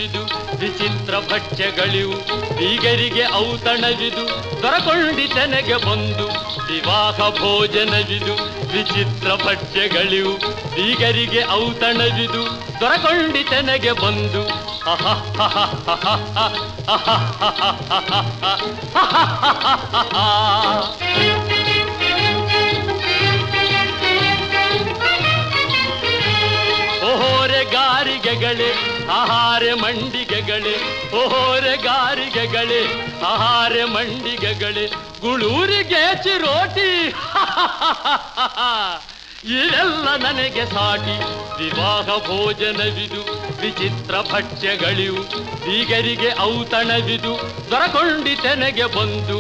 ಔತಣವಿದು ವಿಚಿತ್ರ ಭಕ್ಷ್ಯಗಳಿವು ಬೀಗರಿಗೆ ಔತಣವಿದು ದೊರಕೊಂಡಿತನೆಗೆ ಬಂದು ವಿವಾಹ ಭೋಜನವಿದು ವಿಚಿತ್ರ ಭಕ್ಷ್ಯಗಳಿವು ಬೀಗರಿಗೆ ಔತಣವಿದು ದೊರಕೊಂಡಿತನೆಗೆ ಬಂದು ಓಹೋರೆ ಗಾರಿಗೆಗಳೇ ಆಹಾರ ಮಂಡಿಗೆಗಳೇ ಓಹೋರೆ ಗಾರಿಗೆಗಳೇ ಆಹಾರ ಮಂಡಿಗೆಗಳೇ ಗುಳೂರಿಗೆ ಚಿರೋಟಿ ಇದೆಲ್ಲ ನನಗೆ ಸಾಟಿ ವಿವಾಹ ಭೋಜನವಿದು ವಿಚಿತ್ರ ಭಕ್ಷ್ಯಗಳಿವು ಬೀಗರಿಗೆ ಔತಣವಿದು ದೊರಕೊಂಡಿತೆನೆಗೆ ಬಂದು